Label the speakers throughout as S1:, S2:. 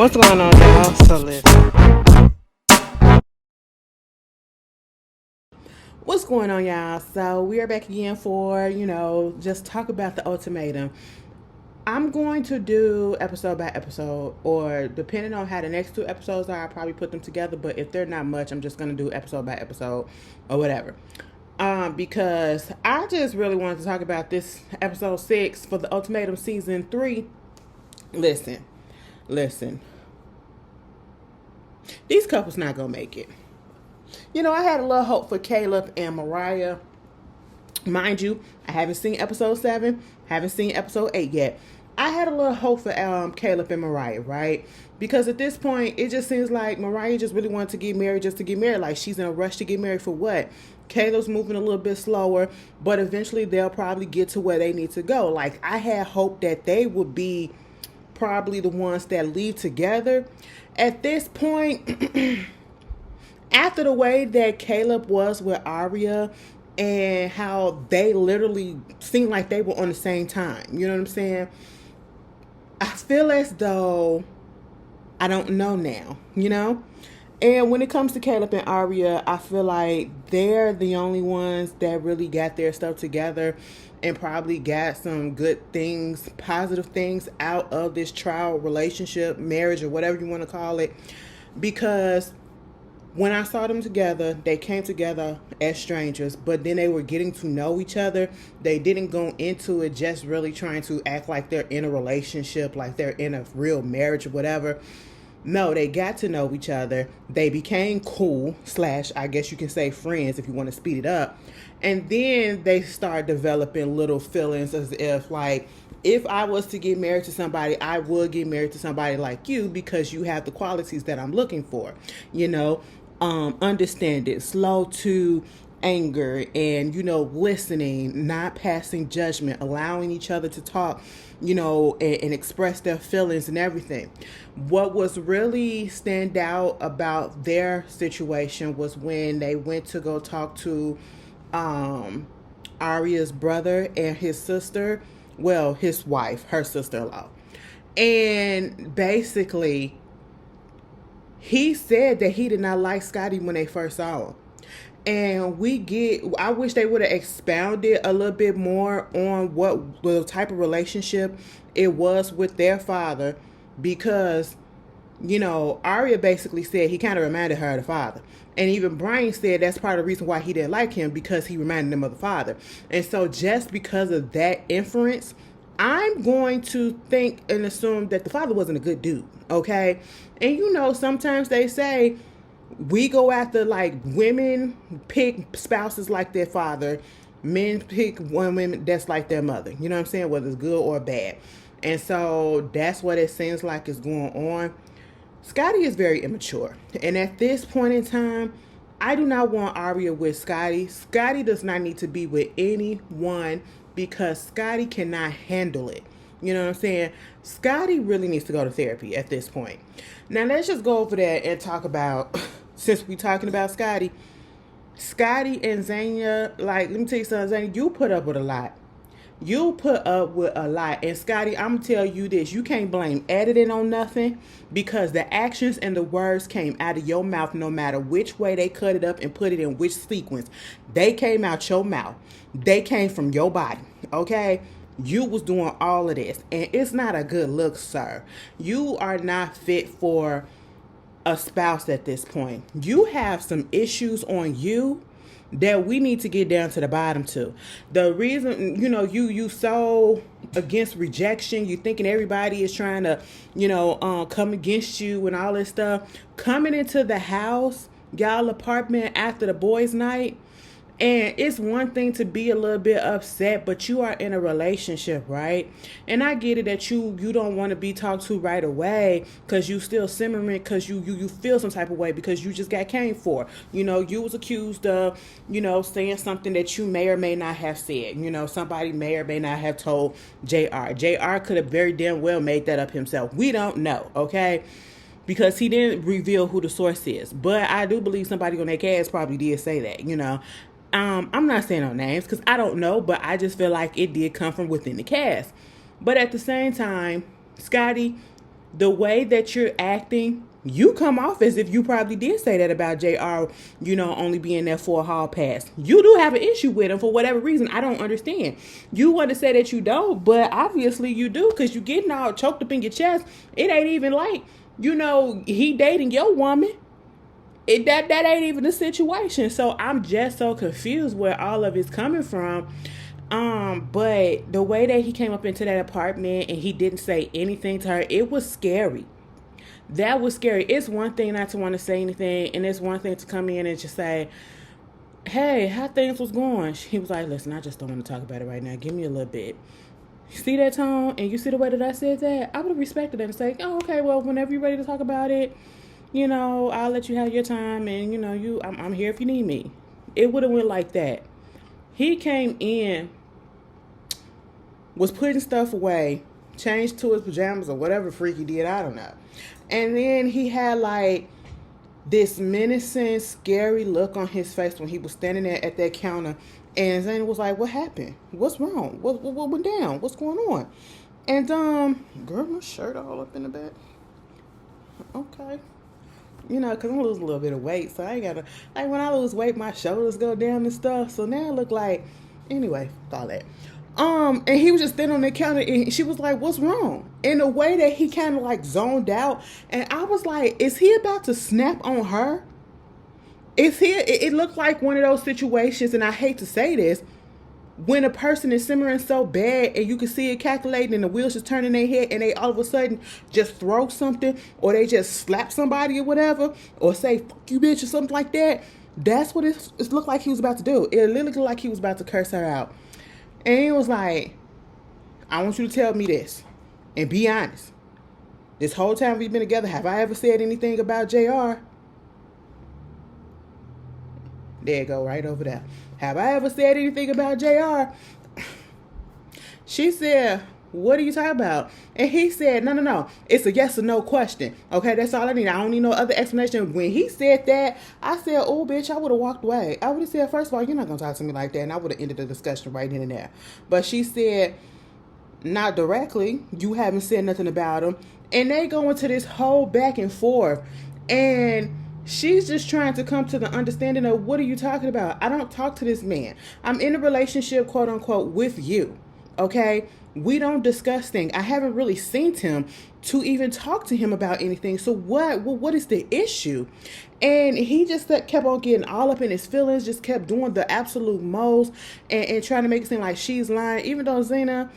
S1: What's going on, y'all? So listen. What's going on, y'all? So we are back again for, just talk about the ultimatum. I'm going to do episode by episode, or depending on how the next two episodes are, I'll probably put them together. But if they're not much, I'm just going to do episode by episode or whatever. Because I just really wanted to talk about this episode 6 for the Ultimatum season 3. Listen. These couples not going to make it. I had a little hope for Caleb and Mariah. Mind you, I haven't seen episode 7, haven't seen episode 8 yet. I had a little hope for Caleb and Mariah, right? Because at this point, it just seems like Mariah just really wanted to get married just to get married. Like, she's in a rush to get married for what? Caleb's moving a little bit slower, but eventually they'll probably get to where they need to go. Like, I had hope that they would be probably the ones that leave together. At this point, after the way that Caleb was with Arya and how they literally seemed like they were on the same time, you know what I'm saying? I feel as though I don't know now, And when it comes to Caleb and Arya, I feel like they're the only ones that really got their stuff together and probably got some good things, positive things out of this trial relationship, marriage, or whatever you want to call it. Because when I saw them together, they came together as strangers, but then they were getting to know each other. They didn't go into it just really trying to act like they're in a relationship, like they're in a real marriage or whatever. No, they got to know each other. They became cool, / I guess you can say friends if you want to speed it up. And then they start developing little feelings as if, like, if I was to get married to somebody, I would get married to somebody like you because you have the qualities that I'm looking for. Understanding, slow to anger, and listening, not passing judgment, allowing each other to talk, and express their feelings and everything. What was really stand out about their situation was when they went to go talk to Arya's brother and his sister, well, his wife, her sister-in-law. And basically, he said that he did not like Scotty when they first saw him. And I wish they would have expounded a little bit more on what the type of relationship it was with their father. Because, Arya basically said he kind of reminded her of the father. And even Brian said that's part of the reason why he didn't like him, because he reminded him of the father. And so just because of that inference, I'm going to think and assume that the father wasn't a good dude, okay? And sometimes they say we go after, like, women pick spouses like their father, men pick women that's like their mother. You know what I'm saying? Whether it's good or bad. And so that's what it seems like is going on. Scotty is very immature. And at this point in time, I do not want Arya with Scotty. Scotty does not need to be with anyone because Scotty cannot handle it. You know what I'm saying? Scotty really needs to go to therapy at this point. Now, let's just go over there and talk about, since we're talking about Scotty and Zanya, like, let me tell you something, Zanya, you put up with a lot. You put up with a lot. And Scotty, I'm going to tell you this. You can't blame editing on nothing, because the actions and the words came out of your mouth no matter which way they cut it up and put it in which sequence. They came out your mouth. They came from your body, okay? You was doing all of this. And it's not a good look, sir. You are not fit for a spouse at this point. You have some issues on you that we need to get down to the bottom to. The reason, you so against rejection, you thinking everybody is trying to, come against you and all this stuff. Coming into the house, y'all apartment after the boys' night, and it's one thing to be a little bit upset, but you are in a relationship, right? And I get it that you don't want to be talked to right away because you still simmering, because you feel some type of way because you just got came for. You was accused of, saying something that you may or may not have said. Somebody may or may not have told JR. JR could have very damn well made that up himself. We don't know, okay? Because he didn't reveal who the source is. But I do believe somebody on that cast probably did say that, I'm not saying no names because I don't know, but I just feel like it did come from within the cast. But at the same time, Scotty, the way that you're acting, you come off as if you probably did say that about JR, only being there for a hall pass. You do have an issue with him for whatever reason. I don't understand. You want to say that you don't, but obviously you do, because you getting all choked up in your chest. It ain't even like, he dating your woman. That ain't even the situation. So I'm just so confused where all of it's coming from. But the way that he came up into that apartment and he didn't say anything to her, it was scary. That was scary. It's one thing not to want to say anything, and it's one thing to come in and just say, hey, how things was going? He was like, listen, I just don't want to talk about it right now. Give me a little bit. See that tone? And you see the way that I said that? I would have respected it and say, oh, okay, well, whenever you're ready to talk about it, I'll let you have your time, and, I'm here if you need me. It would have went like that. He came in, was putting stuff away, changed to his pajamas or whatever freak he did, I don't know. And then he had like this menacing, scary look on his face when he was standing there at that counter. And Zane was like, what happened? What's wrong? What went down? What's going on? And girl, my shirt all up in the back. Okay. Because I'm losing a little bit of weight, so I ain't gotta, like, when I lose weight, my shoulders go down and stuff. So now I look like, anyway, all that. And he was just standing on the counter, and she was like, what's wrong? In a way that he kind of like zoned out. And I was like, is he about to snap on her? It looked like one of those situations, and I hate to say this, when a person is simmering so bad and you can see it calculating and the wheels just turning their head and they all of a sudden just throw something, or they just slap somebody or whatever, or say, fuck you bitch, or something like that. That's what it looked like he was about to do. It literally looked like he was about to curse her out. And he was like, I want you to tell me this and be honest. This whole time we've been together, have I ever said anything about JR? There you go, right over there. Have I ever said anything about JR? She said, what are you talking about? And he said, no. It's a yes or no question. Okay, that's all I need. I don't need no other explanation. When he said that, I said, oh, bitch, I would have walked away. I would have said, first of all, you're not going to talk to me like that. And I would have ended the discussion right in and there. But she said, not directly. You haven't said nothing about him. And they go into this whole back and forth. And she's just trying to come to the understanding of, what are you talking about? I don't talk to this man. I'm in a relationship, quote unquote, with you. Okay? We don't discuss things. I haven't really seen him to even talk to him about anything. So what is the issue? And he just kept on getting all up in his feelings, just kept doing the absolute most and trying to make it seem like she's lying. Even though Zayna,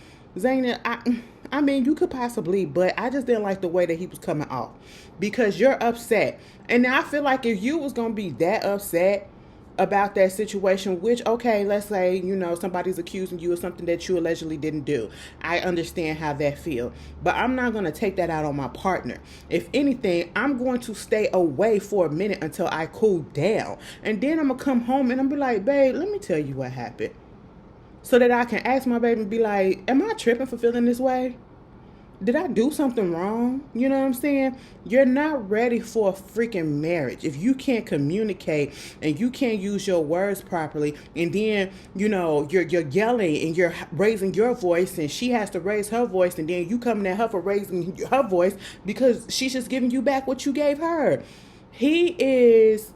S1: I mean, you could possibly, but I just didn't like the way that he was coming off, because you're upset. And now I feel like if you was going to be that upset about that situation, which, okay, let's say, somebody's accusing you of something that you allegedly didn't do. I understand how that feels, but I'm not going to take that out on my partner. If anything, I'm going to stay away for a minute until I cool down. And then I'm going to come home and I'm be like, babe, let me tell you what happened. So that I can ask my baby and be like, am I tripping for feeling this way? Did I do something wrong? You know what I'm saying? You're not ready for a freaking marriage if you can't communicate and you can't use your words properly. And then, you're yelling and you're raising your voice, and she has to raise her voice, and then you coming at her for raising her voice because she's just giving you back what you gave her. He is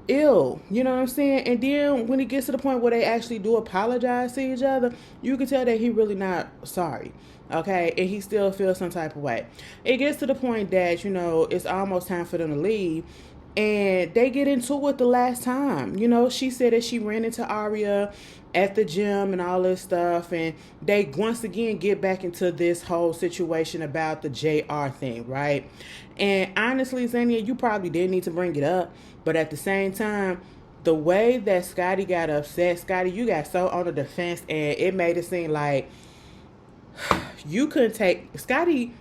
S1: ill, you know what I'm saying? And then when it gets to the point where they actually do apologize to each other, you can tell that he really not sorry. Okay, and he still feels some type of way. It gets to the point that, it's almost time for them to leave. And they get into it the last time. She said that she ran into Arya at the gym and all this stuff. And they once again get back into this whole situation about the JR thing, right? And honestly, Zania, you probably didn't need to bring it up. But at the same time, the way that Scotty got upset, Scotty, you got so on the defense, and it made it seem like you couldn't take Scotty.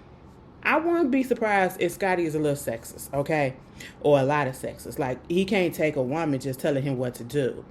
S1: I wouldn't be surprised if Scotty is a little sexist, okay? Or a lot of sexist. Like, he can't take a woman just telling him what to do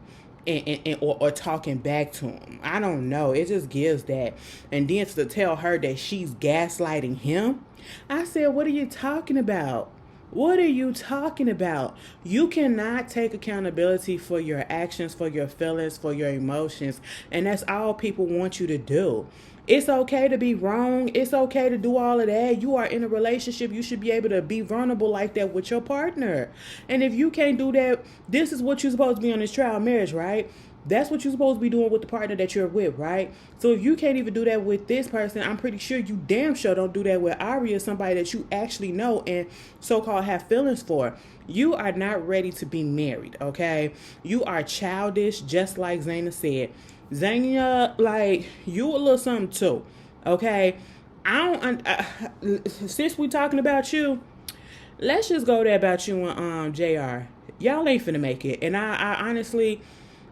S1: or talking back to him. I don't know. It just gives that. And then to tell her that she's gaslighting him, I said, what are you talking about? What are you talking about? You cannot take accountability for your actions, for your feelings, for your emotions. And that's all people want you to do. It's okay to be wrong. It's okay to do all of that. You are in a relationship. You should be able to be vulnerable like that with your partner. And if you can't do that, this is what you're supposed to be on this trial marriage, right? That's what you're supposed to be doing with the partner that you're with, right? So if you can't even do that with this person, I'm pretty sure you damn sure don't do that with Arya, somebody that you actually know and so-called have feelings for. You are not ready to be married, okay? You are childish, just like Zaina said. Zaina, like, you a little something too, okay? Since we talking about you, let's just go there about you and JR. Y'all ain't finna make it. And I honestly,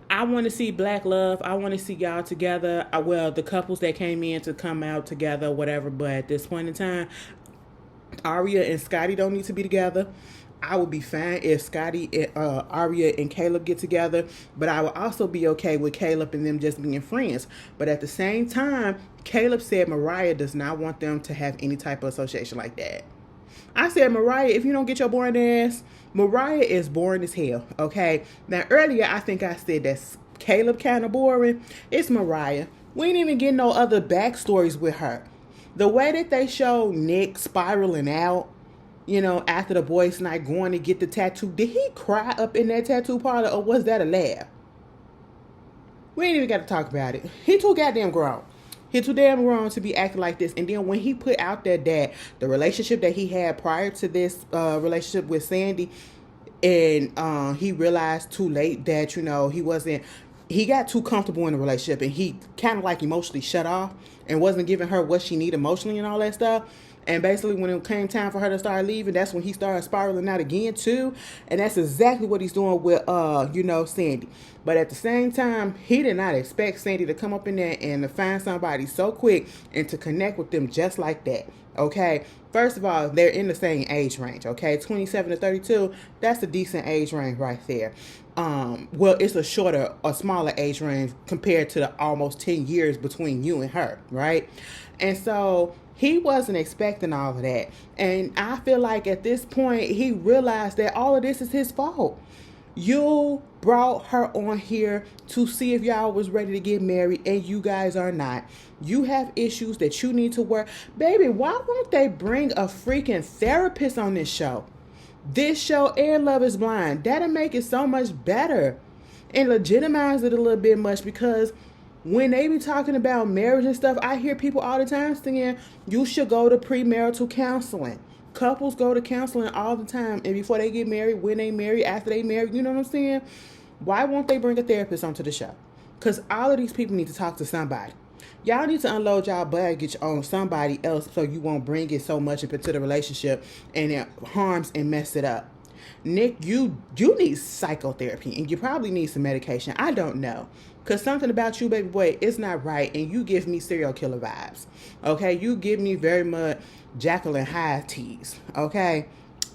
S1: I want to see black love. I want to see y'all together. Well, the couples that came in to come out together, whatever. But at this point in time, Arya and Scotty don't need to be together. I would be fine if Scotty, Arya, and Caleb get together. But I would also be okay with Caleb and them just being friends. But at the same time, Caleb said Mariah does not want them to have any type of association like that. I said, Mariah, if you don't get your boring ass, Mariah is boring as hell, okay? Now, earlier, I think I said that Caleb kind of boring. It's Mariah. We ain't even get no other backstories with her. The way that they show Nick spiraling out, you know, after the boys' night going to get the tattoo, did he cry up in that tattoo parlor or was that a laugh? We ain't even got to talk about it. He too goddamn grown. He's too damn grown to be acting like this. And then when he put out there that the relationship that he had prior to this relationship with Sandy, and he realized too late that, you know, he got too comfortable in the relationship and he kind of like emotionally shut off and wasn't giving her what she needed emotionally and all that stuff. And basically when it came time for her to start leaving, that's when he started spiraling out again too. And that's exactly what he's doing with, Sandy. But at the same time, he did not expect Sandy to come up in there and to find somebody so quick and to connect with them just like that. Okay. First of all, they're in the same age range. Okay. 27 to 32. That's a decent age range right there. Well, it's a smaller age range compared to the almost 10 years between you and her. Right. And so he wasn't expecting all of that. And I feel like at this point, he realized that all of this is his fault. You brought her on here to see if y'all was ready to get married, and you guys are not. You have issues that you need to work. Baby, why won't they bring a freaking therapist on this show? This show and Love is Blind. That'll make it so much better and legitimize it a little bit much, because when they be talking about marriage and stuff, I hear people all the time saying you should go to premarital counseling. Couples go to counseling all the time, and before they get married, when they marry, after they marry, you know what I'm saying? Why won't they bring a therapist onto the show? Because all of these people need to talk to somebody. Y'all need to unload y'all baggage on somebody else so you won't bring it so much into the relationship and it harms and mess it up. Nick, you need psychotherapy, and you probably need some medication. I don't know. Because something about you, baby boy, it's not right, and you give me serial killer vibes. Okay? You give me very much Jekyll and Hyde tease. Okay?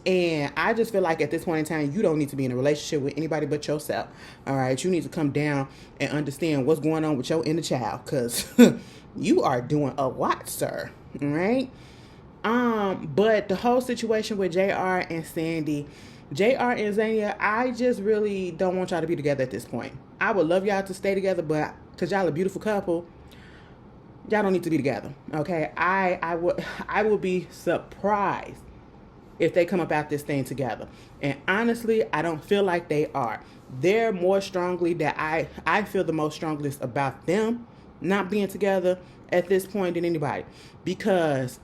S1: And I just feel like at this point in time, you don't need to be in a relationship with anybody but yourself. All right? You need to come down and understand what's going on with your inner child, because you are doing a lot, sir. All right? But the whole situation with JR and Sandy, JR and Zania, I just really don't want y'all to be together at this point. I would love y'all to stay together, but because y'all a beautiful couple, y'all don't need to be together. Okay? I would be surprised if they come about this thing together. And honestly, I don't feel like they are. They're more strongly that I feel the most strongest about them not being together at this point than anybody. Because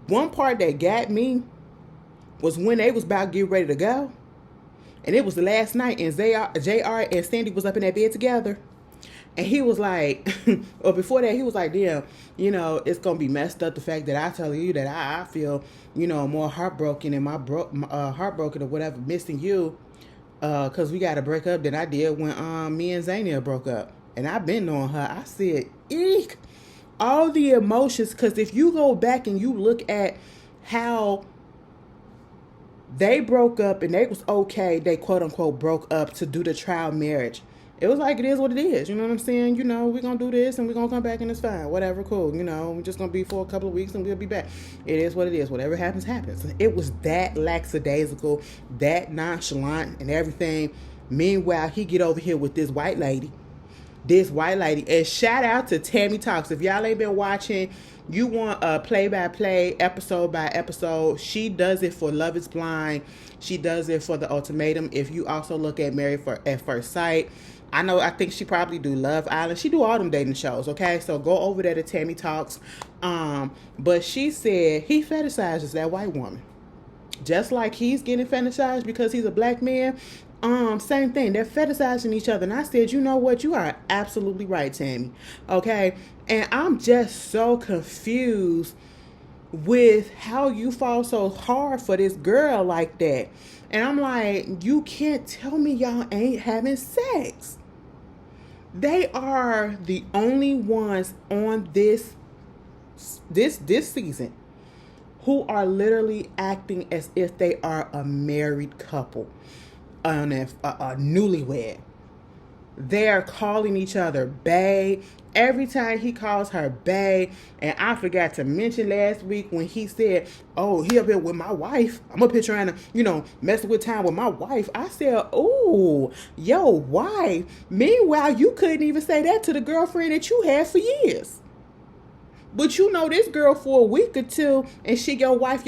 S1: one part that got me was when they was about to get ready to go. And it was the last night, and JR and Sandy was up in that bed together. And he was like, or before that, he was like, damn, you know, it's going to be messed up the fact that I tell you that I feel, you know, more heartbroken and heartbroken or whatever, missing you, because we got to break up than I did when me and Zania broke up. And I've been knowing her. I said, eek, all the emotions, because if you go back and you look at how they broke up and they was okay, they quote unquote broke up to do the trial marriage. It was like, it is what it is. You know what I'm saying? You know, we're going to do this and we're going to come back and it's fine. Whatever, cool. You know, we're just going to be for a couple of weeks and we'll be back. It is what it is. Whatever happens, happens. It was that lackadaisical, that nonchalant and everything. Meanwhile, he get over here with this white lady this white lady. And shout out to Tammy Talks. If y'all ain't been watching, you want a play-by-play, episode-by-episode, she does it for Love is Blind. She does it for The Ultimatum. If you also look at Married at First Sight, I think she probably do Love Island. She do all them dating shows, okay? So go over there to Tammy Talks. But she said he fetishizes that white woman. Just like he's getting fetishized because he's a black man. Same thing. They're fetishizing each other. And I said, you know what? You are absolutely right, Tammy. Okay? And I'm just so confused with how you fall so hard for this girl like that. And I'm like, you can't tell me y'all ain't having sex. They are the only ones on this season who are literally acting as if they are a married couple, a newlywed. They're calling each other bae. Every time he calls her bae. And I forgot to mention last week when he said, oh, he up here with my wife. I'm up here trying to, mess with time with my wife. I said, oh, yo, wife. Meanwhile, you couldn't even say that to the girlfriend that you had for years. But you know this girl for a week or two, and she your wife.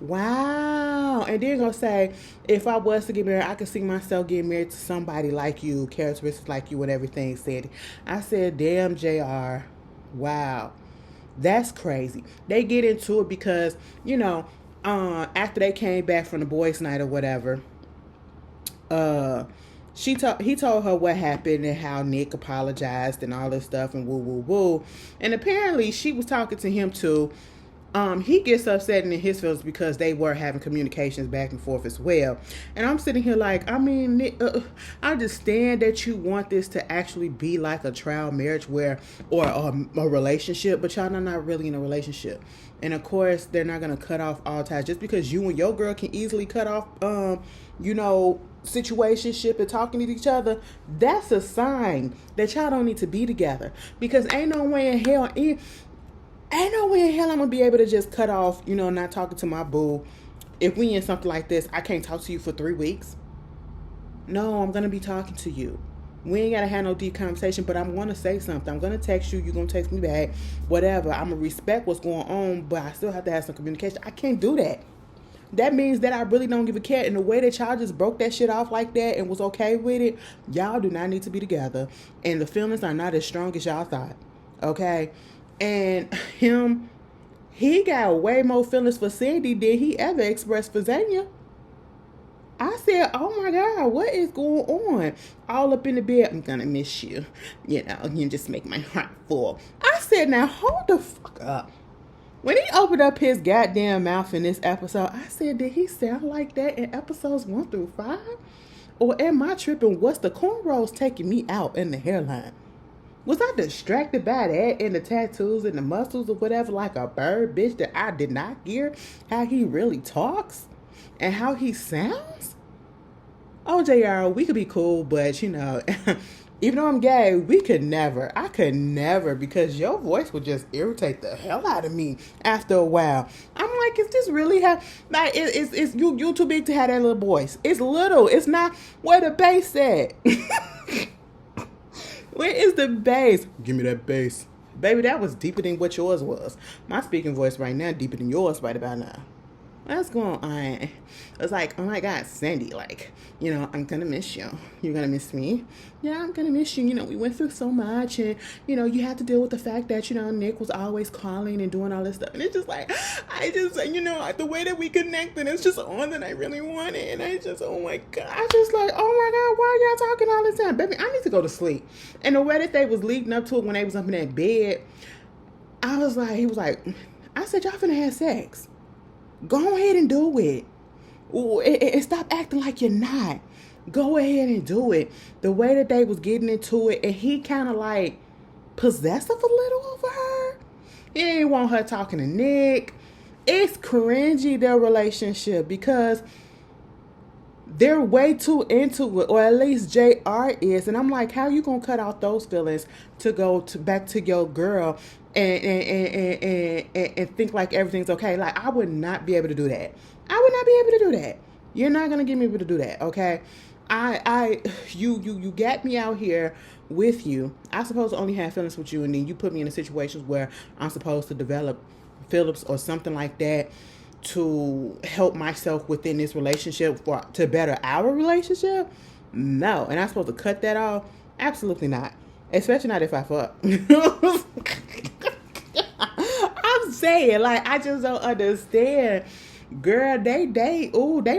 S1: Wow. And then gonna say, if I was to get married, I could see myself getting married to somebody like you, characteristics like you, and everything said. I said, damn, JR. Wow. That's crazy. They get into it because, after they came back from the boys' night or whatever, he told her what happened and how Nick apologized and all this stuff and woo. And apparently she was talking to him too. He gets upset in his feelings because they were having communications back and forth as well. And I'm sitting here like, I mean, Nick, I understand that you want this to actually be like a trial marriage or a relationship, but y'all are not really in a relationship. And of course, they're not going to cut off all ties just because you and your girl can easily cut off, situationship and talking to each other. That's a sign that y'all don't need to be together, because ain't no way in hell I'm gonna be able to just cut off, not talking to my boo. If we in something like this, I can't talk to you for 3 weeks. No, I'm gonna be talking to you. We ain't gotta have no deep conversation, but I'm gonna say something. I'm gonna text you. You're gonna text me back. Whatever. I'm gonna respect what's going on, but I still have to have some communication. I can't do that. That means that I really don't give a care. And the way that y'all just broke that shit off like that and was okay with it, y'all do not need to be together. And the feelings are not as strong as y'all thought. Okay? And he got way more feelings for Cindy than he ever expressed for Zanya. I said, oh my God, what is going on? All up in the bed, I'm gonna miss you. You just make my heart full. I said, now hold the fuck up. When he opened up his goddamn mouth in this episode, I said, did he sound like that in episodes 1 through 5? Or am I tripping? What's the cornrows taking me out in the hairline? Was I distracted by that and the tattoos and the muscles or whatever like a bird, bitch, that I did not hear how he really talks and how he sounds? Oh, JR, we could be cool, but, even though I'm gay, I could never, because your voice would just irritate the hell out of me after a while. I'm like, is this really it's you too big to have that little voice. It's little. It's not where the bass at. Where is the bass? Give me that bass. Baby, that was deeper than what yours was. My speaking voice right now deeper than yours right about now. What's going on? It's like, oh my God, Sandy, I'm gonna miss you. You're gonna miss me? Yeah, I'm gonna miss you. We went through so much, and, you have to deal with the fact that, Nick was always calling and doing all this stuff. And it's just like, the way that we connected, it's just on that I really want it. And I just, oh my God, I just like, oh my God, why are y'all talking all the time? Baby, I need to go to sleep. And the way that they was leading up to it when they was up in that bed, he was like, I said, y'all finna have sex. Go ahead and do it. And stop acting like you're not. Go ahead and do it. The way that they was getting into it, and he kind of like possessive a little over her. He didn't want her talking to Nick. It's cringy, their relationship, because they're way too into it, or at least JR is. And I'm like, how you gonna cut out those feelings to go back to your girl and think like everything's okay? Like, I would not be able to do that. You're not gonna get me able to do that, okay? You got me out here with you. I supposed to only have feelings with you, and then you put me in a situation where I'm supposed to develop Phillips or something like that to help myself within this relationship to better our relationship. No, and I'm supposed to cut that off? Absolutely not. Especially not if I fuck. I'm saying, like, I just don't understand. Girl, they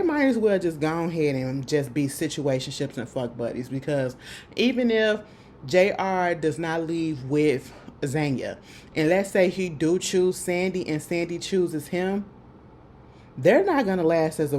S1: might as well just go ahead and just be situationships and fuck buddies, because even if JR does not leave with Zanya, and let's say he do choose Sandy and Sandy chooses him, they're not gonna last as a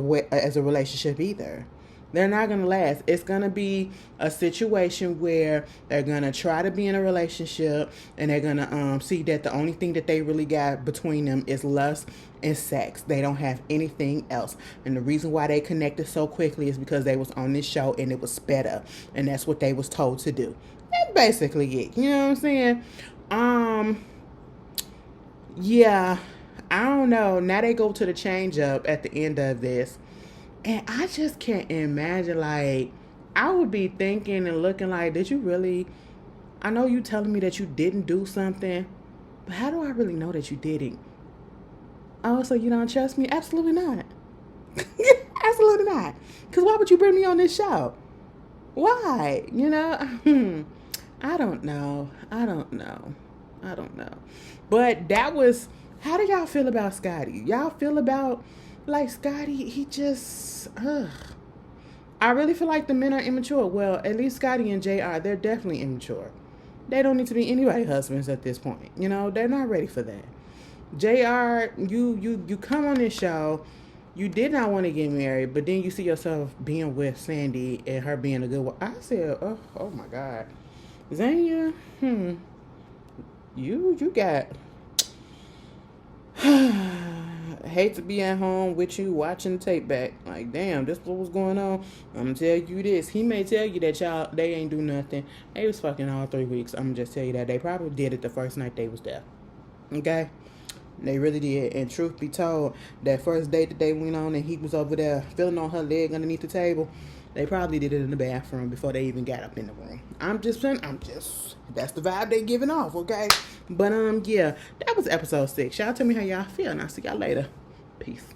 S1: relationship either. They're not gonna last. It's gonna be a situation where they're gonna try to be in a relationship, and they're gonna see that the only thing that they really got between them is lust and sex. They don't have anything else. And the reason why they connected so quickly is because they was on this show and it was sped up, and that's what they was told to do. That's basically it. You know what I'm saying? Yeah. I don't know. Now they go to the change up at the end of this. And I just can't imagine, like, I would be thinking and looking like, did you really, I know you telling me that you didn't do something, but how do I really know that you didn't? Oh, so you don't trust me? Absolutely not. Absolutely not. Because why would you bring me on this show? Why? You know? I don't know. But that was, how do y'all feel about Scotty? Y'all feel about, like, Scotty, he just, I really feel like the men are immature. Well, at least Scotty and JR, they're definitely immature. They don't need to be anybody's husbands at this point. You know, they're not ready for that. JR, you come on this show, you did not want to get married, but then you see yourself being with Sandy and her being a good one. I said, oh my God. Zanya, you got... hate to be at home with you watching the tape back. Like, damn, this what was going on. I'm gonna tell you this. He may tell you that they ain't do nothing. They was fucking all 3 weeks. I'm gonna just tell you that. They probably did it the first night they was there. Okay? They really did. And truth be told, that first date that they went on and he was over there feeling on her leg underneath the table, they probably did it in the bathroom before they even got up in the room. That's the vibe they giving off, okay? But, yeah, that was episode 6. Y'all tell me how y'all feel, and I'll see y'all later. Peace.